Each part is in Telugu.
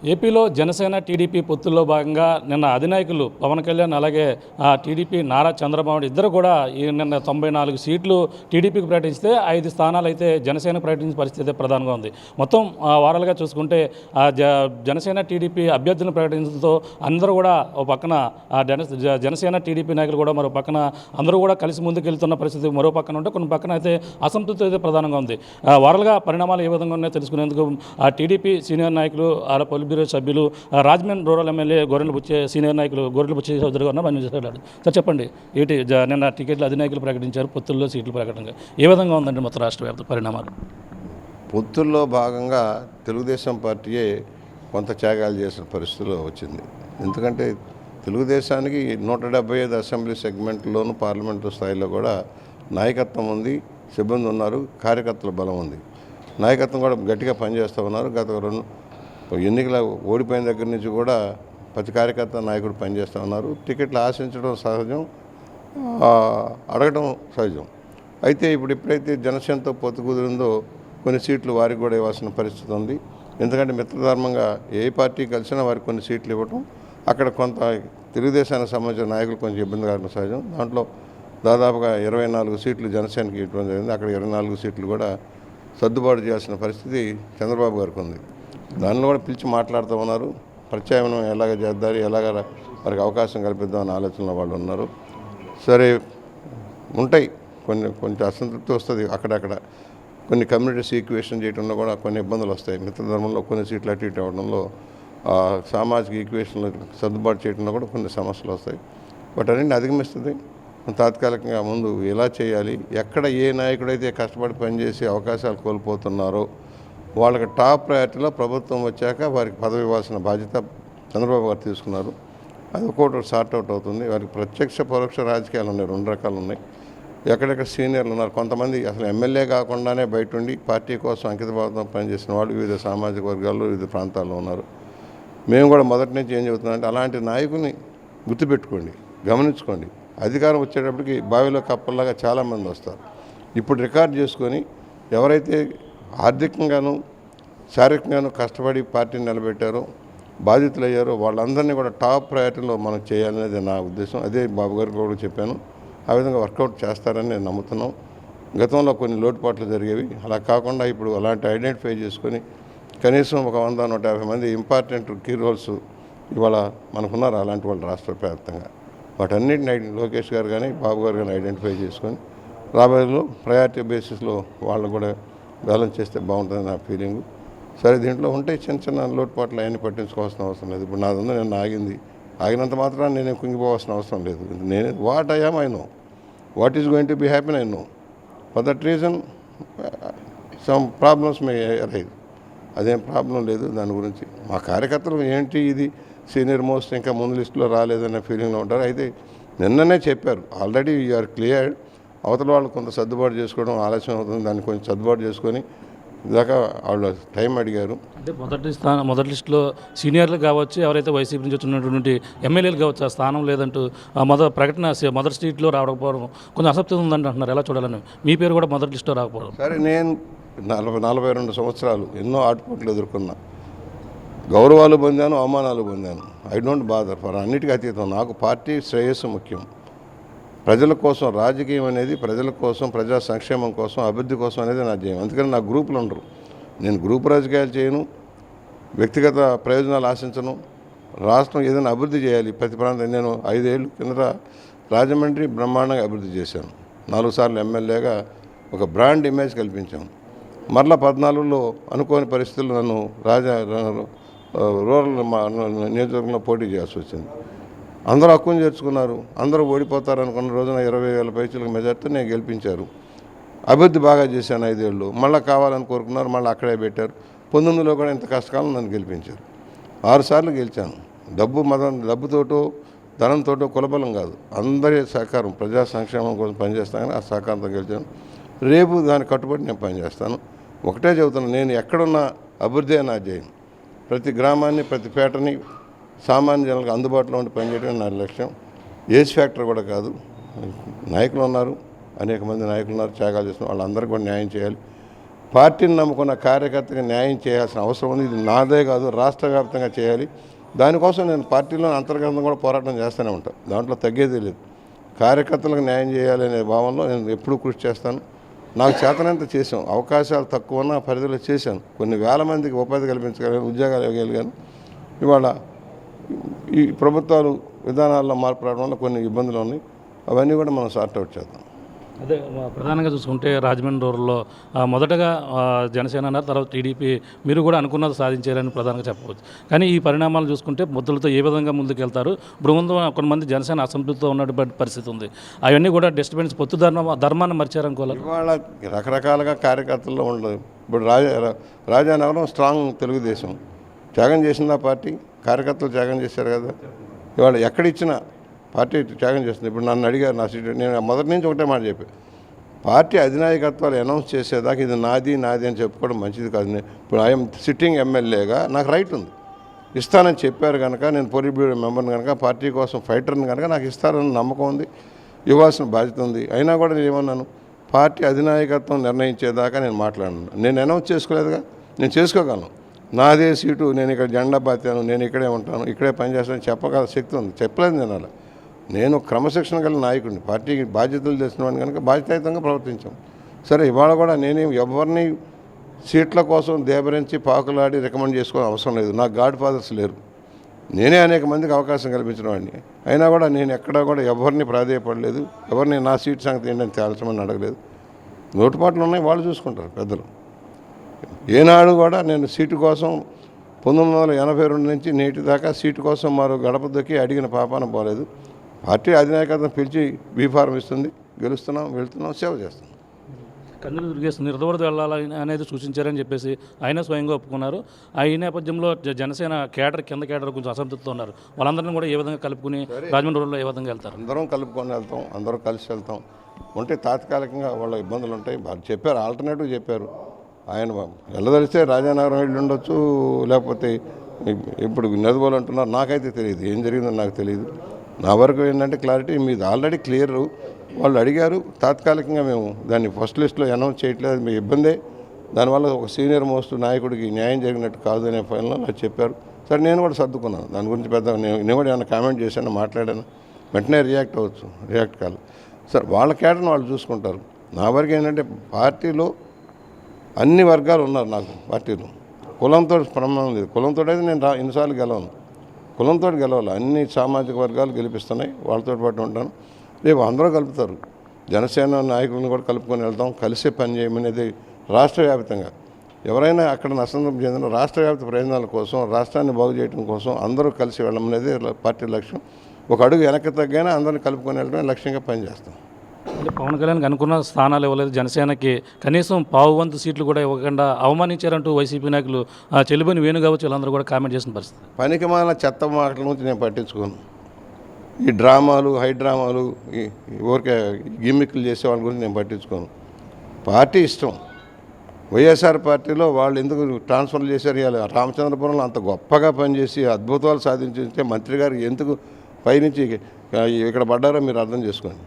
ఏపీలో జనసేన టీడీపీ పొత్తుల్లో భాగంగా నిన్న అధినాయకులు పవన్ కళ్యాణ్ అలాగే టీడీపీ నారా చంద్రబాబు ఇద్దరు కూడా నిన్న 94 సీట్లు టీడీపీకి ప్రకటిస్తే 5 స్థానాలు అయితే జనసేన ప్రకటించిన పరిస్థితి ప్రధానంగా ఉంది. మొత్తం వారాలుగా చూసుకుంటే జనసేన టీడీపీ అభ్యర్థులను ప్రకటించడంతో అందరూ కూడా ఒక పక్కన జనసేన టీడీపీ నాయకులు కూడా మరో పక్కన అందరూ కూడా కలిసి ముందుకెళ్తున్న పరిస్థితి మరో పక్కన ఉంటే కొన్ని పక్కన అయితే అసంతృప్తి అయితే ప్రధానంగా ఉంది. వారాలుగా పరిణామాలు ఏ విధంగా ఉన్నాయో తెలుసుకునేందుకు టీడీపీ సీనియర్ నాయకులు పొలిట్ బ్యూరో సభ్యులు రాజమండ్రి రూరల్ ఎమ్మెల్యే గొర్రెలబుచ్చే సీనియర్ నాయకులు గొర్రెలబుచ్చే చౌదరి గారు మనం చేశాడు. సార్ చెప్పండి, ఏంటి నిన్న టికెట్లు అధినాయకులు ప్రకటించారు, పొత్తుల్లో సీట్లు ప్రకటన ఏ విధంగా ఉందండి మొత్తం రాష్ట్ర వ్యాప్త పరిణామాలు? పొత్తుల్లో భాగంగా తెలుగుదేశం పార్టీయే కొంత త్యాగాలు చేసిన పరిస్థితిలో వచ్చింది. ఎందుకంటే తెలుగుదేశానికి 175 అసెంబ్లీ సెగ్మెంట్లోనూ పార్లమెంటు స్థాయిలో కూడా నాయకత్వం ఉంది, సిబ్బంది ఉన్నారు, కార్యకర్తల బలం ఉంది. నాయకత్వం కూడా గట్టిగా పనిచేస్తూ ఉన్నారు. గత ఎన్నికల ఓడిపోయిన దగ్గర నుంచి కూడా ప్రతి కార్యకర్త నాయకుడు పనిచేస్తూ ఉన్నారు. టికెట్లు ఆశించడం సహజం, అడగడం సహజం. అయితే ఇప్పుడు ఎప్పుడైతే జనసేనతో పొత్తు కుదిరిందో కొన్ని సీట్లు వారికి కూడా ఇవ్వాల్సిన పరిస్థితి ఉంది. ఎందుకంటే మిత్రధర్మంగా ఏ పార్టీ కలిసినా వారికి కొన్ని సీట్లు ఇవ్వటం, అక్కడ కొంత తెలుగుదేశానికి సంబంధించిన నాయకులు కొంచెం ఇబ్బంది కావడం సహజం. దాంట్లో దాదాపుగా 24 సీట్లు జనసేనకి ఇవ్వడం జరిగింది. అక్కడ 24 సీట్లు కూడా సర్దుబాటు చేయాల్సిన పరిస్థితి చంద్రబాబు గారికి ఉంది. దానిలో కూడా పిలిచి మాట్లాడుతూ ఉన్నారు. ప్రత్యామ్నాయం ఎలాగ చేద్దారు, ఎలాగ వారికి అవకాశం కల్పిద్దామని ఆలోచనలో వాళ్ళు ఉన్నారు. సరే, ఉంటాయి కొంచెం అసంతృప్తి వస్తుంది. అక్కడక్కడ కొన్ని కమ్యూనిటీస్ ఈక్వేషన్ చేయడంలో కూడా కొన్ని ఇబ్బందులు వస్తాయి. మిత్రధర్మంలో కొన్ని సీట్లు అటు ఇటు అవ్వడంలో సామాజిక ఈక్వేషన్లు సర్దుబాటు చేయడంలో కూడా కొన్ని సమస్యలు వస్తాయి. వాటన్నింటిని అధిగమిస్తుంది. తాత్కాలికంగా ముందు ఎలా చేయాలి, ఎక్కడ ఏ నాయకుడైతే కష్టపడి పనిచేసి అవకాశాలు కోల్పోతున్నారో వాళ్ళకి టాప్ ప్రయారిటీలో ప్రభుత్వం వచ్చాక వారికి పదవి ఇవ్వాల్సిన బాధ్యత చంద్రబాబు గారు తీసుకున్నారు. అది ఒక్కొక్కటి సార్ట్అవుట్ అవుతుంది. వారికి ప్రత్యక్ష పరోక్ష రాజకీయాలు ఉన్నాయి, 2 రకాలు ఉన్నాయి. ఎక్కడెక్కడ సీనియర్లు ఉన్నారు, కొంతమంది అసలు ఎమ్మెల్యే కాకుండానే బయట ఉండి పార్టీ కోసం అంకితభావంతో పనిచేసిన వాళ్ళు వివిధ సామాజిక వర్గాల్లో వివిధ ప్రాంతాల్లో ఉన్నారు. మేము కూడా మొదటి నుంచి ఏం చెబుతున్నామంటే అలాంటి నాయకుని గుర్తుపెట్టుకోండి, గమనించుకోండి. అధికారం వచ్చేటప్పటికి బావిలో కప్పల్లాగా చాలామంది వస్తారు. ఇప్పుడు రికార్డ్ చేసుకొని ఎవరైతే ఆర్థికంగాను శారీరకంగాను కష్టపడి పార్టీని నిలబెట్టారో, బాధితులు అయ్యారో వాళ్ళందరినీ కూడా టాప్ ప్రయారిటీలో మనం చేయాలనేది నా ఉద్దేశం. అదే బాబు గారికి కూడా చెప్పాను. ఆ విధంగా వర్కౌట్ చేస్తారని నేను నమ్ముతున్నాం. గతంలో కొన్ని లోటుపాట్లు జరిగేవి, అలా కాకుండా ఇప్పుడు అలాంటి ఐడెంటిఫై చేసుకొని కనీసం ఒక 100-150 మంది ఇంపార్టెంట్ కీ రోల్స్ ఇవాళ మనకున్నారు. అలాంటి వాళ్ళు రాష్ట్ర వ్యాప్తంగా వాటన్నిటిని లోకేష్ గారు కానీ బాబు గారు కానీ ఐడెంటిఫై చేసుకొని రాబోయేలో ప్రయారిటీ బేసిస్లో వాళ్ళు కూడా బ్యాలెన్స్ చేస్తే బాగుంటుంది నా ఫీలింగు. సరే, దీంట్లో ఉంటే చిన్న లోటుపాట్లు అవన్నీ పట్టించుకోవాల్సిన అవసరం లేదు. ఇప్పుడు నాది ఉంది, నేను ఆగినంత మాత్రాన్ని నేను కుంగిపోవాల్సిన అవసరం లేదు. నేను what I am I know, what is going to be happy I know. For that reason some problems May arise. అదేం ప్రాబ్లం లేదు దాని గురించి. మా కార్యకర్తలు ఏంటి ఇది సీనియర్ మోస్ట్ ఇంకా ముందు లిస్టులో రాలేదనే ఫీలింగ్లో ఉంటారు. అయితే నిన్ననే చెప్పారు, ఆల్రెడీ యూఆర్ క్లియర్డ్. అవతల వాళ్ళు కొంత సర్దుబాటు చేసుకోవడం ఆలస్యం అవుతుంది. దాన్ని కొంచెం సర్దుబాటు చేసుకొని ఇదాకా వాళ్ళు టైం అడిగారు. అంటే మొదటి లిస్టులో సీనియర్లు కావచ్చు, ఎవరైతే వైసీపీ నుంచి వచ్చినటువంటి ఎమ్మెల్యేలు కావచ్చు, ఆ స్థానం లేదంటూ మొదటి సీట్లో రావకపోవడం కొంచెం అసంతృప్తి ఉందంటే అంటున్నారు. ఎలా చూడాలని మీ పేరు కూడా మొదటి లిస్టులో రాకపోవడం? సరే, నేను 42 సంవత్సరాలు ఎన్నో ఆటుపోట్లు ఎదుర్కొన్నా, గౌరవాలు పొందాను, అవమానాలు పొందాను. ఐ డోంట్ బాదర్ ఫర్ అన్నిటికీ అతీతం. నాకు పార్టీ శ్రేయస్సు ముఖ్యం. ప్రజల కోసం రాజకీయం అనేది ప్రజల కోసం, ప్రజా సంక్షేమం కోసం, అభివృద్ధి కోసం అనేది నా ధ్యేయం. అందుకని నా గ్రూపులు ఉండరు. నేను గ్రూప్ రాజకీయాలు చేయను, వ్యక్తిగత ప్రయోజనాలు ఆశించను. రాష్ట్రం ఏదైనా అభివృద్ధి చేయాలి ప్రతి ప్రాంతం. నేను 5 ఏళ్ళు కిందట రాజమండ్రి బ్రహ్మాండంగా అభివృద్ధి చేశాను. 4 సార్లు ఎమ్మెల్యేగా ఒక బ్రాండ్ ఇమేజ్ కల్పించాను. మరలా 14లో అనుకోని పరిస్థితుల్లో నన్ను రూరల్ నియోజకవర్గంలో పోటీ చేయాల్సి వచ్చింది. అందరూ హక్కును చేర్చుకున్నారు. అందరూ ఓడిపోతారు అనుకున్న రోజున 20,000 పైచలకు మెజార్టీతో నేను గెలిపించారు. అభివృద్ధి బాగా చేశాను 5 ఏళ్ళు. మళ్ళీ కావాలని కోరుకున్నారు, మళ్ళీ అక్కడే పెట్టారు. 19లో కూడా ఇంత కష్టకాలం నన్ను గెలిపించారు. 6 సార్లు గెలిచాను. డబ్బుతోటో ధనంతోటో కులబలం కాదు, అందరి సహకారం, ప్రజా సంక్షేమం కోసం పనిచేస్తానని ఆ సహకారంతో గెలిచాను. రేపు దానికి కట్టుబడి నేను పనిచేస్తాను. ఒకటే చెబుతున్నాను, నేను ఎక్కడున్నా అభివృద్ధి నా ధ్యేయం. ప్రతి గ్రామాన్ని, ప్రతి పేటని సామాన్య జనాలకు అందుబాటులో ఉండి పనిచేయడం నా లక్ష్యం. ఏజ్ ఫ్యాక్టర్ కూడా కాదు. నాయకులు ఉన్నారు, అనేక మంది నాయకులు ఉన్నారు, త్యాగాలు చేస్తున్నారు. వాళ్ళందరికీ కూడా న్యాయం చేయాలి. పార్టీని నమ్ముకున్న కార్యకర్తగా న్యాయం చేయాల్సిన అవసరం ఉంది. ఇది నాదే కాదు, రాష్ట్ర వ్యాప్తంగా చేయాలి. దానికోసం నేను పార్టీలో అంతర్గతంగా కూడా పోరాటం చేస్తూనే ఉంటాను. దాంట్లో తగ్గేది లేదు. కార్యకర్తలకు న్యాయం చేయాలనే భావనలో నేను ఎప్పుడూ కృషి చేస్తాను. నాకు చేతనంత చేశాం. అవకాశాలు తక్కువ ఉన్న పరిధిలో చేశాను. కొన్ని వేల మందికి ఉపాధి కల్పించగలిగాను, ఉద్యోగాలు ఇవ్వగలిగాను. ఇవాళ ఈ ప్రభుత్వాలు విధానాల్లో మార్పు రావడం వల్ల కొన్ని ఇబ్బందులు ఉన్నాయి. అవన్నీ కూడా మనం సార్ట్అవుట్ చేద్దాం. అదే ప్రధానంగా చూసుకుంటే రాజమండ్రి రూరల్లో మొదటగా జనసేన అన్నారు, తర్వాత టీడీపీ మీరు కూడా అనుకున్నది సాధించారని ప్రధానంగా చెప్పవచ్చు. కానీ ఈ పరిణామాలు చూసుకుంటే ముద్దులతో ఏ విధంగా ముందుకెళ్తారు? బృందం కొంతమంది జనసేన అసంతృప్తితో ఉన్నటువంటి పరిస్థితి ఉంది. అవన్నీ కూడా డిస్టర్బెన్స్ పొత్తు ధర్మాన్ని మర్చారనుకోవాలి. ఇవాళ రకరకాలుగా కార్యకర్తల్లో ఉండదు. ఇప్పుడు రాజానగరం స్ట్రాంగ్ తెలుగుదేశం త్యాగం చేసిందా పార్టీ? కార్యకర్తలు త్యాగం చేశారు కదా. ఇవాళ ఎక్కడిచ్చినా పార్టీ త్యాగం చేస్తుంది. ఇప్పుడు నన్ను అడిగారు నా సీటు, నేను మొదటి నుంచి ఒకటే మాట చెప్పాను, పార్టీ అధినాయకత్వాలు అనౌన్స్ చేసేదాకా ఇది నాది అని చెప్పుకోవడం మంచిది కాదు. ఇప్పుడు ఐఎమ్ సిట్టింగ్ ఎమ్మెల్యేగా నాకు రైట్ ఉంది. ఇస్తానని చెప్పారు కనుక, నేను పొలిట్ బ్యూరో మెంబర్ని కనుక, పార్టీ కోసం ఫైటర్ని కనుక నాకు ఇస్తారని నమ్మకం ఉంది, ఇవ్వాల్సిన బాధ్యత ఉంది. అయినా కూడా నేను ఏమన్నాను, పార్టీ అధినాయకత్వం నిర్ణయించేదాకా నేను మాట్లాడను. నేను అనౌన్స్ చేసుకోలేదుగా, నేను చేసుకోగలను. నాదే సీటు, నేను ఇక్కడ జెండా బాతాను, నేను ఇక్కడే ఉంటాను, ఇక్కడే పనిచేస్తాను చెప్పగల శక్తి ఉంది. చెప్పలేదు నేను అలా. నేను క్రమశిక్షణ గల నాయకుడిని, పార్టీకి బాధ్యతలు తెలిసిన వాడిని కనుక బాధ్యతాయుతంగా ప్రవర్తించాం. సరే, ఇవాళ కూడా నేనేం ఎవరిని సీట్ల కోసం దేబరించి పాకులాడి రికమెండ్ చేసుకోవడం అవసరం లేదు. నాకు గాడ్ ఫాదర్స్ లేరు. నేనే అనేక మందికి అవకాశం కల్పించిన వాడిని. అయినా కూడా నేను ఎక్కడా కూడా ఎవరిని ప్రాధేయపడలేదు, ఎవరిని నా సీట్ సంగతి ఏంటని తేల్చమని అడగలేదు. లోటుపాట్లు ఉన్నాయి, వాళ్ళు చూసుకుంటారు పెద్దలు. ఏనాడు కూడా నేను సీటు కోసం 1982 నుంచి నేటి దాకా సీటు కోసం మరో గడప దొక్కి అడిగిన పాపాన పోలేదు. పార్టీ అధినాయకత్వం పిలిచి బీఫారం ఇస్తుంది, గెలుస్తున్నాం, వెళ్తున్నాం, సేవ చేస్తున్నాం. కందులు దుర్గేష్ నిర్దవరద వెళ్ళాలని అనేది సూచించారని చెప్పేసి ఆయన స్వయంగా ఒప్పుకున్నారు. ఈ నేపథ్యంలో జనసేన కింద కేడర్ కొంచెం అసంతృప్తితో ఉన్నారు. వాళ్ళందరినీ కూడా ఏ విధంగా కలుపుకుని రాజమండ్రి రోడ్లో ఏ విధంగా వెళ్తారు? అందరం కలుపుకొని వెళ్తాం, అందరం కలిసి వెళ్తాం. ఉంటే తాత్కాలికంగా వాళ్ళ ఇబ్బందులు ఉంటాయి, వాళ్ళు చెప్పారు, ఆల్టర్నేటివ్ చెప్పారు. ఆయన వెళ్ళదలిస్తే రాజానగరం వెళ్ళి ఉండొచ్చు, లేకపోతే ఇప్పుడు నదుబోలు అంటున్నారు. నాకైతే తెలియదు, ఏం జరిగిందో నాకు తెలియదు. నా వరకు ఏంటంటే క్లారిటీ మీది ఆల్రెడీ క్లియర్. వాళ్ళు అడిగారు, తాత్కాలికంగా మేము దాన్ని ఫస్ట్ లిస్ట్లో అనౌన్స్ చేయట్లేదు, మీ ఇబ్బందే, దానివల్ల ఒక సీనియర్ మోస్ట్ నాయకుడికి న్యాయం జరిగినట్టు కాదు అనే ఫైనల్లో నాకు చెప్పారు. సరే, నేను కూడా సర్దుకున్నాను. దాని గురించి పెద్ద నేను కూడా ఏమైనా కామెంట్ చేశాను, మాట్లాడాను, వెంటనే రియాక్ట్ అవ్వచ్చు, రియాక్ట్ కాదు. సరే, వాళ్ళ కేటర్ని వాళ్ళు చూసుకుంటారు. నా వరకు ఏంటంటే పార్టీలో అన్ని వర్గాలు ఉన్నారు. నాకు పార్టీలో కులంతో ప్రమాణం లేదు. కులంతో అయితే నేను ఎన్నిసార్లు గెలవను, కులంతో గెలవాలి. అన్ని సామాజిక వర్గాలు గెలిపిస్తున్నాయి, వాళ్ళతో పాటు ఉంటాను. రేపు అందరూ కలుపుతారు. జనసేన నాయకులను కూడా కలుపుకొని వెళ్తాం, కలిసే పని చేయమనేది రాష్ట్ర వ్యాప్తంగా. ఎవరైనా అక్కడ నష్టం చెందిన రాష్ట్ర వ్యాప్త ప్రయోజనాల కోసం, రాష్ట్రాన్ని బాగు చేయడం కోసం అందరూ కలిసి వెళ్ళమనేది పార్టీ లక్ష్యం. ఒక అడుగు వెనక్కి తగ్గినా అందరిని కలుపుకొని వెళ్ళడమే లక్ష్యంగా పనిచేస్తాం. అంటే పవన్ కళ్యాణ్కి అనుకున్న స్థానాలు ఇవ్వలేదు, జనసేనకి కనీసం పావువంతు సీట్లు కూడా ఇవ్వకుండా అవమానించారంటూ వైసీపీ నాయకులు చెల్లిపోయిన వేణు కావచ్చు వీళ్ళందరూ కూడా కామెంట్ చేసిన పరిస్థితి. పనికిమాలిన చెత్త మాటల నుంచి నేను పట్టించుకోను. ఈ డ్రామాలు, హై డ్రామాలు, ఈ ఊరికే గిమ్మిక్లు చేసే వాళ్ళ గురించి నేను పట్టించుకోను. పార్టీ ఇష్టం. వైఎస్ఆర్ పార్టీలో వాళ్ళు ఎందుకు ట్రాన్స్ఫర్లు చేశారు? ఇవాళ రామచంద్రపురంలో అంత గొప్పగా పనిచేసి అద్భుతాలు సాధించి మంత్రి గారు ఎందుకు పైనుంచి ఇక్కడ పడ్డారో మీరు అర్థం చేసుకోండి.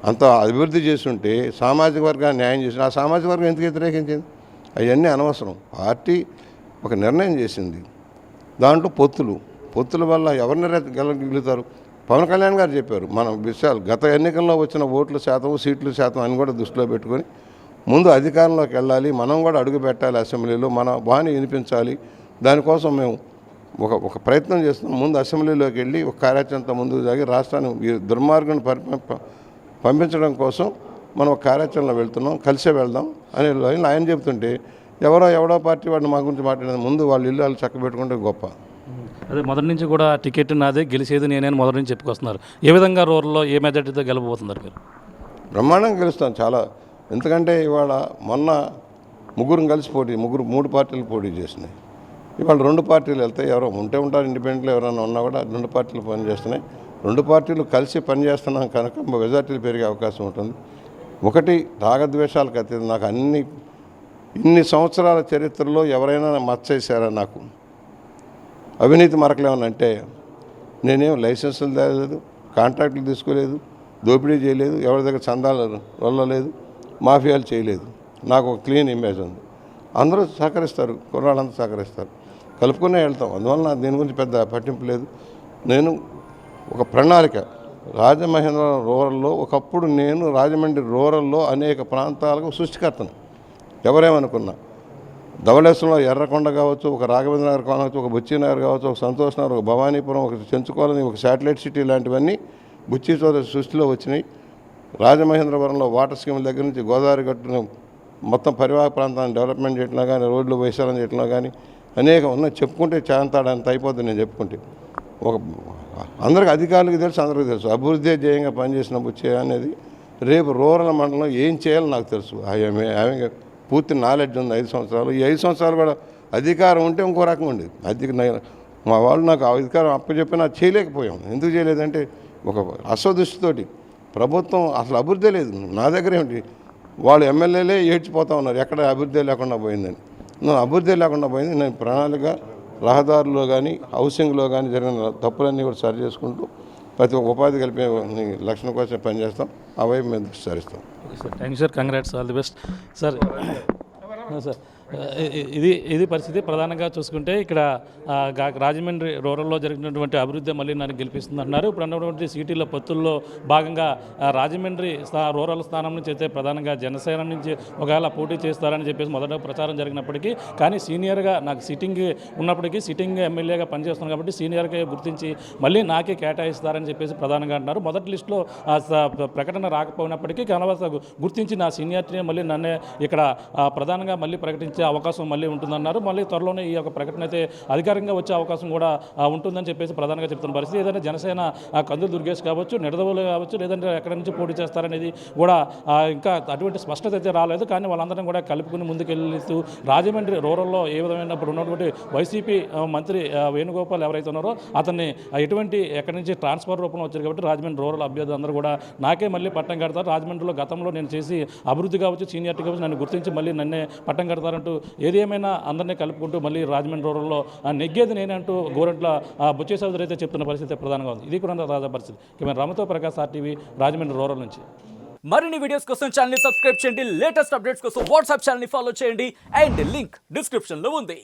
అంత అభివృద్ధి చేస్తుంటే సామాజిక వర్గాన్ని న్యాయం చేసి ఆ సామాజిక వర్గం ఎందుకు వ్యతిరేకించింది? అవన్నీ అనవసరం. పార్టీ ఒక నిర్ణయం చేసింది, దాంట్లో పొత్తుల వల్ల ఎవరిని గెలుగుతారు? పవన్ కళ్యాణ్ గారు చెప్పారు మన విషయాలు. గత ఎన్నికల్లో వచ్చిన ఓట్ల శాతం, సీట్ల శాతం అని కూడా దృష్టిలో పెట్టుకొని ముందు అధికారంలోకి వెళ్ళాలి, మనం కూడా అడుగు పెట్టాలి, అసెంబ్లీలో మన బాణి వినిపించాలి. దానికోసం మేము ఒక ప్రయత్నం చేస్తున్నాం. ముందు అసెంబ్లీలోకి వెళ్ళి ఒక కార్యాచరణతో ముందుకు సాగి రాష్ట్రాన్ని దుర్మార్గాన్ని పంపించడం కోసం మనం ఒక కార్యాచరణలో వెళ్తున్నాం, కలిసే వెళ్దాం అనే లైన్లో ఆయన చెబుతుంటే ఎవడో పార్టీ వాడిని మా గురించి మాట్లాడేది, ముందు వాళ్ళు ఇల్లు వాళ్ళు చక్క పెట్టుకుంటే గొప్ప. అదే మొదటి నుంచి కూడా టికెట్ నాదే, గెలిచేది నేనే మొదటి నుంచి చెప్పుకొస్తున్నారు. ఏ విధంగా రూరల్లో ఏ మెజార్టీతో గెలవబోతున్నారు మీరు? బ్రహ్మాండంగా గెలుస్తాం చాలా. ఎందుకంటే ఇవాళ మొన్న ముగ్గురు కలిసి మూడు పార్టీలు పోటీ చేసినాయి. ఇవాళ 2 పార్టీలు వెళ్తాయి. ఎవరో ఉంటారు ఇండిపెండెంట్లు, ఎవరైనా ఉన్నా కూడా 2 పార్టీలు పనిచేస్తున్నాయి. 2 పార్టీలు కలిసి పనిచేస్తున్నాం కనుక మెజార్టీలు పెరిగే అవకాశం ఉంటుంది. ఒకటి, రాగద్వేషాలకు అతీతం. నాకు ఇన్ని సంవత్సరాల చరిత్రలో ఎవరైనా మచ్చేశారా? నాకు అవినీతి మరకలేమనంటే నేనేం లైసెన్సులు తేలేదు, కాంట్రాక్టులు తీసుకోలేదు, దోపిడీ చేయలేదు, ఎవరి దగ్గర చందాలు వెళ్ళలేదు, మాఫియాలు చేయలేదు. నాకు ఒక క్లీన్ ఇమేజ్ ఉంది. అందరూ సహకరిస్తారు, కుర్రాళ్ళంతా సహకరిస్తారు, కలుపుకునే వెళ్తాం. అందువల్ల నాకు దీని గురించి పెద్ద పట్టింపు లేదు. నేను ఒక ప్రణాళిక రాజమహేంద్రవరం రూరల్లో ఒకప్పుడు నేను రాజమండ్రి రూరల్లో అనేక ప్రాంతాలకు సృష్టికర్తను. ఎవరేమనుకున్నా ధవళేశ్వరంలో ఎర్రకొండ కావచ్చు, ఒక రాఘవేంద్ర నగర్ కావచ్చు, ఒక బుచ్చినగర్ కావచ్చు, ఒక సంతోష్ నగర్, ఒక భవానీపురం, ఒక చెంచుకోలని, ఒక శాటిలైట్ సిటీ లాంటివన్నీ బుచ్చి చౌదరి సృష్టిలో వచ్చినాయి. రాజమహేంద్రవరంలో వాటర్ స్కీమ్ దగ్గర నుంచి గోదావరి గట్టును మొత్తం పరివాహక ప్రాంతాన్ని డెవలప్మెంట్ చేయడంలో కానీ, రోడ్లు వైశాలం చేయడంలో కానీ అనేక ఉన్నాయి. చెప్పుకుంటే చాంతాడంత అయిపోతుంది నేను చెప్పుకుంటే. ఒక అందరికి అధికారులకు తెలుసు, అందరికీ తెలుసు. అభివృద్ధి ధ్యేయంగా పనిచేసిన బుచ్చే అనేది రేపు రూరల్ మండలం ఏం చేయాలో నాకు తెలుసు. ఆమె పూర్తి నాలెడ్జ్ ఉంది. 5 సంవత్సరాలు, ఈ 5 సంవత్సరాలు కూడా అధికారం ఉంటే ఇంకో రకంగా ఉండేది. మా వాళ్ళు నాకు అధికారం అప్పచెప్పినా చేయలేకపోయాం. ఎందుకు చేయలేదంటే ఒక అస్వదృష్టితోటి ప్రభుత్వం అసలు అభివృద్ధి లేదు. నా దగ్గర ఏమిటి, వాళ్ళు ఎమ్మెల్యేలే ఏడ్చిపోతూ ఉన్నారు ఎక్కడ అభివృద్ధి లేకుండా పోయిందని. అభివృద్ధి లేకుండా పోయింది. నేను ప్రణాళిక రహదారుల్లో కానీ హౌసింగ్లో కానీ జరిగిన తప్పులన్నీ కూడా సరి చేసుకుంటూ ప్రతి ఒక్క ఉపాధి కలిపే లక్షణం కోసం పనిచేస్తాం. ఆ వైపు మేము దృష్టి సారిస్తాం. Thank you sir, congrats, all the best sir. Sir ఇది పరిస్థితి. ప్రధానంగా చూసుకుంటే ఇక్కడ రాజమండ్రి రూరల్లో జరిగినటువంటి అభివృద్ధి మళ్ళీ నన్ను గెలిపిస్తుంది అంటున్నారు. ఇప్పుడు అన్నటువంటి సిటీలో పొత్తుల్లో భాగంగా రాజమండ్రి రూరల్ స్థానం నుంచి అయితే ప్రధానంగా జనసేన నుంచి ఒకవేళ పోటీ చేస్తారని చెప్పేసి మొదట ప్రచారం జరిగినప్పటికీ, కానీ సీనియర్గా నాకు సిట్టింగ్ ఉన్నప్పటికీ సిట్టింగ్ ఎమ్మెల్యేగా పనిచేస్తున్నాను కాబట్టి సీనియర్గా గుర్తించి మళ్ళీ నాకే కేటాయిస్తారని చెప్పేసి ప్రధానంగా అంటున్నారు. మొదటి లిస్టులో ప్రకటన రాకపోయినప్పటికీ కనవస గుర్తించి నా సీనియారిటీని మళ్ళీ నన్నే ఇక్కడ ప్రధానంగా మళ్ళీ ప్రకటించే అవకాశం మళ్ళీ ఉంటుందన్నారు. మళ్ళీ త్వరలోనే ఈ యొక్క ప్రకటన అయితే అధికారికంగా వచ్చే అవకాశం కూడా ఉంటుందని చెప్పేసి ప్రధానంగా చెప్తున్న పరిస్థితి. ఏదైనా జనసేన కందులు దుర్గేష్ కావచ్చు, నిడదవోలు కావచ్చు, లేదంటే ఎక్కడి నుంచి పోటీ చేస్తారనేది కూడా ఇంకా అటువంటి స్పష్టత అయితే రాలేదు. కానీ వాళ్ళందరం కూడా కలుపుకుని ముందుకెళ్తూ రాజమండ్రి రూరల్లో ఏ విధమైన ఇప్పుడు ఉన్నటువంటి వైసీపీ మంత్రి వేణుగోపాల్ ఎవరైతే ఉన్నారో అతన్ని ఎటువంటి ఎక్కడి నుంచి ట్రాన్స్ఫర్ రూపంలో వచ్చారు కాబట్టి రాజమండ్రి రూరల్ అభ్యర్థులు అందరూ కూడా నాకే మళ్ళీ పట్టం కడతారు. రాజమండ్రిలో గతంలో నేను చేసి అభివృద్ధి కావచ్చు, సీనియారిటీ కావచ్చు, నన్ను గుర్తించి మళ్ళీ నన్నే పట్టం కడతారంటూ ఏది ఏమైనా అందరినీ కలుపుకుంటూ మళ్ళీ రాజమండ్రి రూరల్లో నెగ్గేది నేనంటూ గోరంట్ల బుచ్చే చౌదరి అయితే చెప్తున్న పరిస్థితి ప్రధానంగా ఉంది. ఇది కూడా తాజా పరిస్థితి. కెమెరా రామతో ప్రకాష్, RTV, రాజమండ్రి రూరల్ నుంచి. మరిన్ని వీడియోస్ కోసం ఛానల్ ని సబ్స్క్రైబ్ చేయండి. లేటెస్ట్ అప్డేట్స్ కోసం వాట్సాప్ ఛానల్ ని ఫాలో చేయండి. అండ్ లింక్ డిస్క్రిప్షన్ లో ఉంది.